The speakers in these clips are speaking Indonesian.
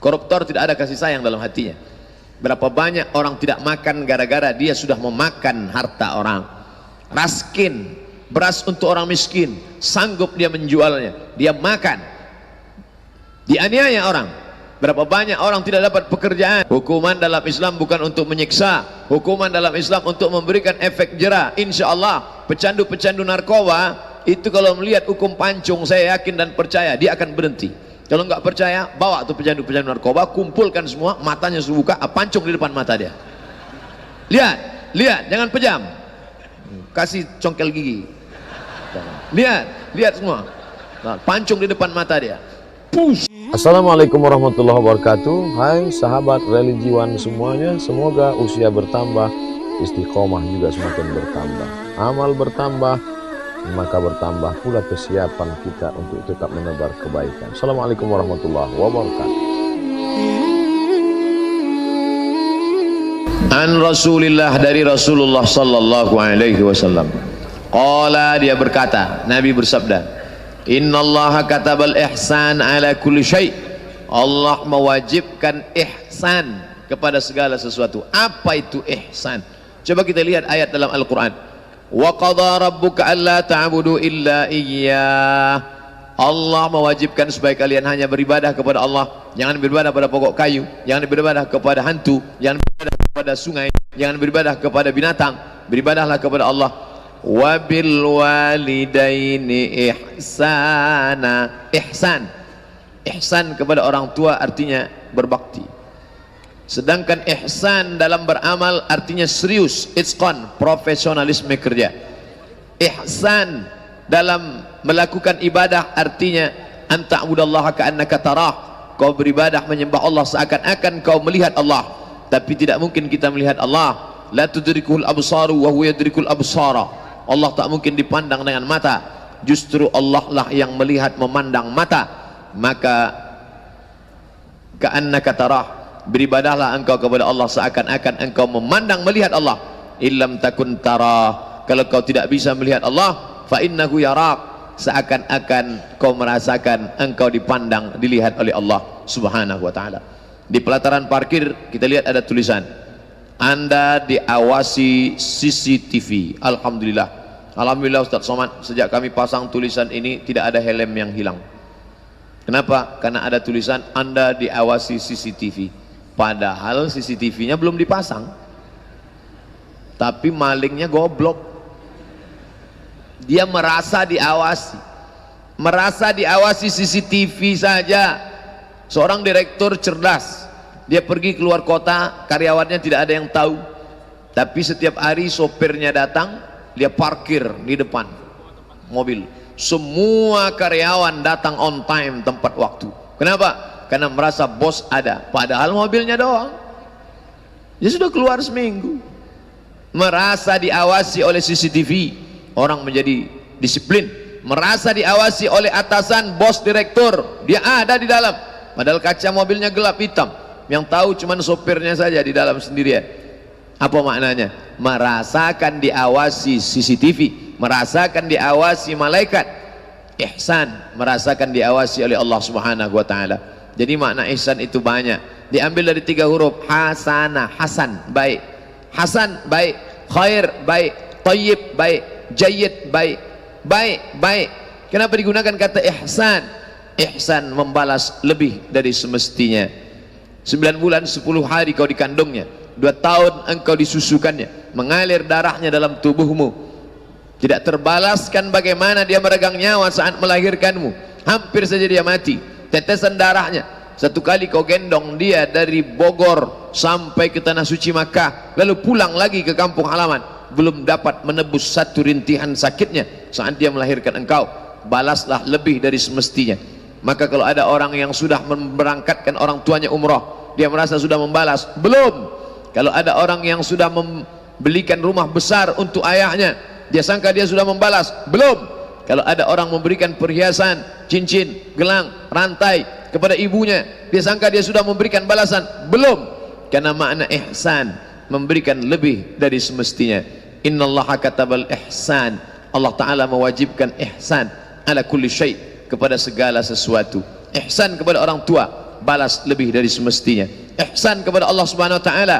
Koruptor tidak ada kasih sayang dalam hatinya. Berapa banyak orang tidak makan gara-gara dia sudah memakan harta orang. Raskin, beras untuk orang miskin, sanggup dia menjualnya, dia makan. Dianiaya orang. Berapa banyak orang tidak dapat pekerjaan. Hukuman dalam Islam bukan untuk menyiksa, hukuman dalam Islam untuk memberikan efek jera. Insya Allah pecandu-pecandu narkoba itu kalau melihat hukum pancung, saya yakin dan percaya dia akan berhenti. Kalau nggak percaya, bawa tuh pecandu-pecandu narkoba, kumpulkan semua, matanya suruh buka, pancung di depan mata dia. Lihat, lihat, jangan pejam, kasih congkel gigi. Lihat semua, pancung di depan mata dia. Push. Assalamualaikum warahmatullahi wabarakatuh. Hai sahabat religiwan semuanya, semoga usia bertambah, istiqomah juga semakin bertambah, amal bertambah, maka bertambah pula kesiapan kita untuk tetap menebar kebaikan. Assalamualaikum warahmatullahi wabarakatuh. An Rasulillah, dari Rasulullah sallallahu alaihi wasallam. Qala, dia berkata, Nabi bersabda, Innallaha katabal ihsan ala kulli syai'. Allah mewajibkan ihsan kepada segala sesuatu. Apa itu ihsan? Coba kita lihat ayat dalam Al-Quran. Wa qadha rabbuka alla ta'budu illa iyyah. Allah mewajibkan supaya kalian hanya beribadah kepada Allah. Jangan beribadah pada pokok kayu, jangan beribadah kepada hantu, jangan beribadah kepada sungai, jangan beribadah kepada binatang. Beribadahlah kepada Allah. Wabil walidaini ihsana. Ihsan kepada orang tua artinya berbakti. Sedangkan ihsan dalam beramal artinya serius, itqan, profesionalisme kerja. Ihsan dalam melakukan ibadah artinya anta'budallaha ka'annaka tarah. Kau beribadah menyembah Allah seakan-akan kau melihat Allah. Tapi tidak mungkin kita melihat Allah. La tudrikul absaru wa huwa yudrikul absara. Allah tak mungkin dipandang dengan mata, justru Allah lah yang melihat, memandang mata. Maka ka'annaka tarah, beribadahlah engkau kepada Allah seakan-akan engkau memandang, melihat Allah. Illam takun tarah, kalau kau tidak bisa melihat Allah, fa innahu yarak, seakan-akan kau merasakan engkau dipandang, dilihat oleh Allah subhanahu wa ta'ala. Di pelataran parkir kita lihat ada tulisan, Anda diawasi CCTV. Alhamdulillah Ustaz Somad, sejak kami pasang tulisan ini tidak ada helm yang hilang. Kenapa? Karena ada tulisan Anda diawasi CCTV. Padahal CCTV-nya belum dipasang, tapi malingnya goblok. Dia merasa diawasi CCTV saja. Seorang direktur cerdas, dia pergi keluar kota, karyawannya tidak ada yang tahu, tapi setiap hari sopirnya datang, dia parkir di depan mobil. Semua karyawan datang on time, tempat waktu. Kenapa? Karena merasa bos ada, padahal mobilnya doang. Dia sudah keluar seminggu. Merasa diawasi oleh CCTV, orang menjadi disiplin. Merasa diawasi oleh atasan, bos, direktur, dia ada di dalam, padahal kaca mobilnya gelap hitam. Yang tahu cuma sopirnya saja di dalam sendirian. Apa maknanya? Merasakan diawasi CCTV, merasakan diawasi malaikat. Ihsan, merasakan diawasi oleh Allah subhanahu wa ta'ala. Jadi makna ihsan itu banyak. Diambil dari 3 huruf. Hasanah, hasan, baik. Hasan, baik. Khair, baik. Tayyib, baik. Jayyid, baik. Baik. Kenapa digunakan kata ihsan? Ihsan membalas lebih dari semestinya. 9 bulan 10 hari kau dikandungnya, 2 tahun engkau disusukannya, mengalir darahnya dalam tubuhmu, tidak terbalaskan bagaimana dia meregang nyawa saat melahirkanmu. Hampir saja dia mati, tetesan darahnya. 1 kali kau gendong dia dari Bogor sampai ke tanah suci Makkah, lalu pulang lagi ke kampung halaman, belum dapat menebus 1 rintihan sakitnya saat dia melahirkan engkau. Balaslah lebih dari semestinya. Maka kalau ada orang yang sudah memberangkatkan orang tuanya umrah, dia merasa sudah membalas, belum. Kalau ada orang yang sudah membelikan rumah besar untuk ayahnya, dia sangka dia sudah membalas, belum. Kalau ada orang memberikan perhiasan, cincin, gelang, rantai kepada ibunya, dia sangka dia sudah memberikan balasan, belum. Karena makna ihsan, memberikan lebih dari semestinya. Innallaha katabal ihsan. Allah Ta'ala mewajibkan ihsan ala kulli syai', kepada segala sesuatu. Ihsan kepada orang tua, balas lebih dari semestinya. Ihsan kepada Allah Subhanahu wa taala,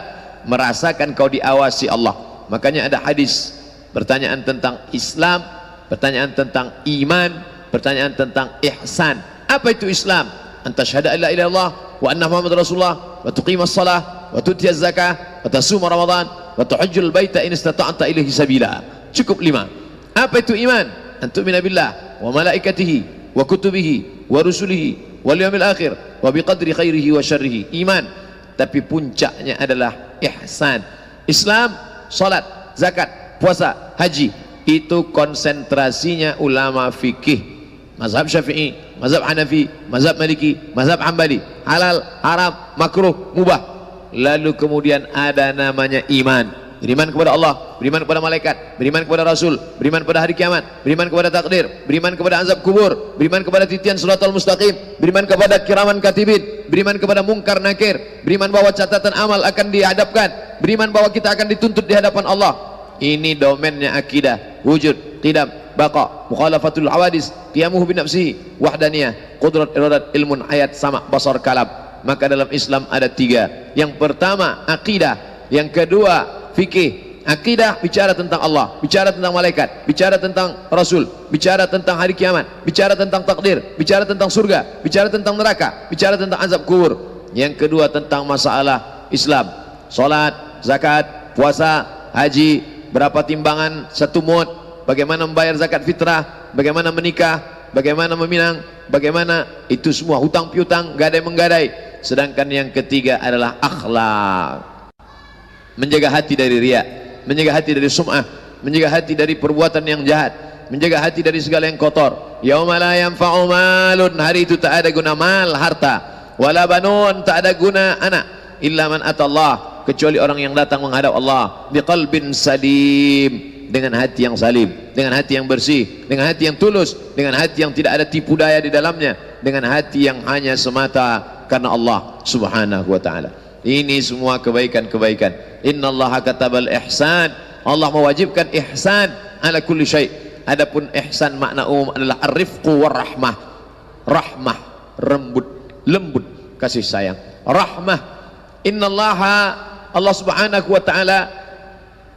merasakan kau diawasi Allah. Makanya ada hadis, pertanyaan tentang Islam, pertanyaan tentang iman, pertanyaan tentang ihsan. Apa itu Islam? Anta syahada la ilaha illallah wa anna Muhammadar Rasulullah wa tuqimas shalah wa tutiyaz zakah wa tasuma Ramadan wa tuhajjul baita in istata'ta ilaihi sabila. Cukup 5. Apa itu iman? Antu'mina billah wa malaikatihi wa kutubihi wa rusulihi wal yawmil akhir wa biqadri khairihi wa syarrihi. Iman, tapi puncaknya adalah ihsan. Islam, salat, zakat, puasa, haji, itu konsentrasinya ulama fikih. Mazhab Syafi'i, mazhab Hanafi, mazhab Maliki, mazhab Hambali, halal, haram, makruh, mubah. Lalu kemudian ada namanya iman. Beriman kepada Allah, beriman kepada malaikat, beriman kepada Rasul, beriman kepada hari kiamat, beriman kepada takdir, beriman kepada azab kubur, beriman kepada titian siratal mustaqim, beriman kepada kiraman katibin, beriman kepada mungkar nakir, beriman bahwa catatan amal akan dihadapkan, beriman bahwa kita akan dituntut di hadapan Allah. Ini domennya akidah, wujud, qidam, baqa, mukhalafatul hawadis, qiyamuhu binafsihi, wahdaniyah, qudrat, iradat, ilmun, ayat, sama, basar, kalam. Maka dalam Islam ada 3. Yang pertama akidah, yang kedua fikih. Akidah bicara tentang Allah, bicara tentang malaikat, bicara tentang Rasul, bicara tentang hari kiamat, bicara tentang takdir, bicara tentang surga, bicara tentang neraka, bicara tentang azab kubur. Yang kedua tentang masalah Islam, salat, zakat, puasa, haji, berapa timbangan 1 mud, bagaimana membayar zakat fitrah, bagaimana menikah, bagaimana meminang, bagaimana itu semua, hutang piutang, gadai menggadai. Sedangkan yang ketiga adalah akhlak, menjaga hati dari riya, menjaga hati dari sum'ah, menjaga hati dari perbuatan yang jahat, menjaga hati dari segala yang kotor. Yauma la yanfa'u malun, hari itu tak ada guna mal, harta, wala banun, tak ada guna anak, illa man atallah, kecuali orang yang datang menghadap Allah biqalbin salim, dengan hati yang salim, dengan hati yang bersih, dengan hati yang tulus, dengan hati yang tidak ada tipu daya di dalamnya, dengan hati yang hanya semata karena Allah Subhanahu wa taala. Ini semua kebaikan-kebaikan. Innallaha katabal ihsan, Allah mewajibkan ihsan ala kulli syai'. Adapun ihsan makna umum adalah ar-rifqu war-rahmah. Rahmah, lembut, kasih sayang. Rahmah, innallaha, Allah Subhanahu wa taala,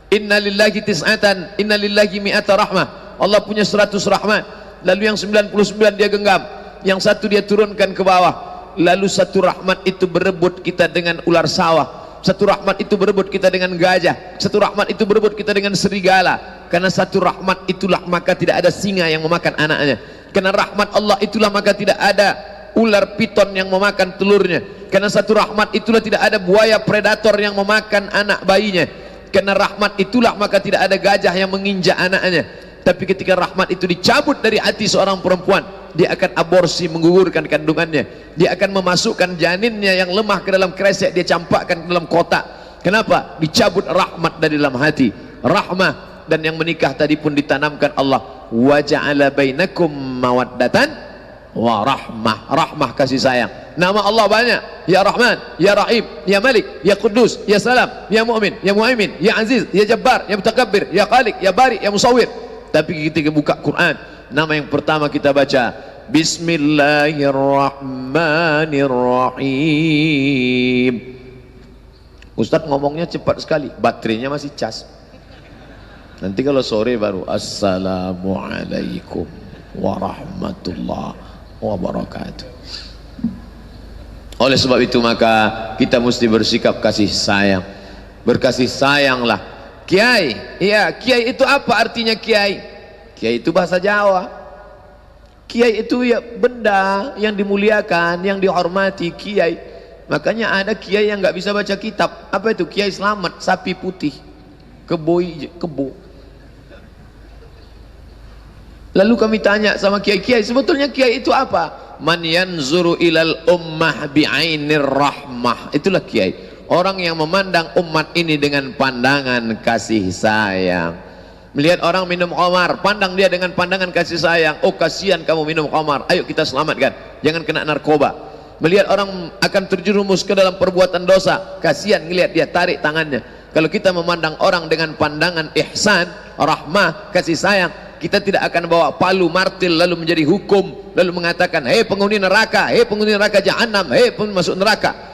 inna lillahi tis'atan, inna lillahi mi'ata rahmah. Allah punya 100 rahmat. Lalu yang 99 dia genggam, yang 1 dia turunkan ke bawah. Lalu 1 rahmat itu berebut kita dengan ular sawah, 1 rahmat itu berebut kita dengan gajah, 1 rahmat itu berebut kita dengan serigala. Karena 1 rahmat itulah maka tidak ada singa yang memakan anaknya. Karena rahmat Allah itulah maka tidak ada ular piton yang memakan telurnya. Karena 1 rahmat itulah tidak ada buaya predator yang memakan anak bayinya. Karena rahmat itulah maka tidak ada gajah yang menginjak anaknya. Tapi ketika rahmat itu dicabut dari hati seorang perempuan, dia akan aborsi, menggugurkan kandungannya. Dia akan memasukkan janinnya yang lemah ke dalam kresek, dia campakkan ke dalam kotak. Kenapa? Dicabut rahmat dari dalam hati. Rahmah, dan yang menikah tadi pun ditanamkan Allah, wa ja'ala bainakum mawaddatan wa rahmah. Rahmah, kasih sayang. Nama Allah banyak, ya Rahman, ya Rahim, ya Malik, ya Quddus, ya Salam, ya Mu'min, ya Muhaimin, ya Aziz, ya Jabbar, ya Mutakabbir, ya Khaliq, ya Bari, ya Musawwir. Tapi ketika buka Quran, nama yang pertama kita baca Bismillahirrahmanirrahim. Ustadz ngomongnya cepat sekali, baterainya masih cas. Nanti kalau sore baru Assalamualaikum warahmatullahi wabarakatuh. Oleh sebab itu maka kita mesti bersikap kasih sayang. Berkasih sayanglah. Kiai, iya, kiai itu apa artinya kiai? Kiai itu bahasa Jawa. Kiai itu ya benda yang dimuliakan, yang dihormati, kiai. Makanya ada kiai yang nggak bisa baca kitab. Apa itu? Kiai Selamat, sapi putih, kebo. Lalu kami tanya sama kiai-kiai, sebetulnya kiai itu apa? Man yanzuru ilal ummah bi'ainir rahmah. Itulah kiai. Orang yang memandang umat ini dengan pandangan kasih sayang. Melihat orang minum khamar, pandang dia dengan pandangan kasih sayang. Oh kasihan kamu minum khamar, ayo kita selamatkan, jangan kena narkoba. Melihat orang akan terjerumus ke dalam perbuatan dosa, kasihan ngelihat dia, tarik tangannya. Kalau kita memandang orang dengan pandangan ihsan, rahmah, kasih sayang, kita tidak akan bawa palu martil lalu menjadi hukum, lalu mengatakan hei penghuni neraka jahanam, hei pun masuk neraka.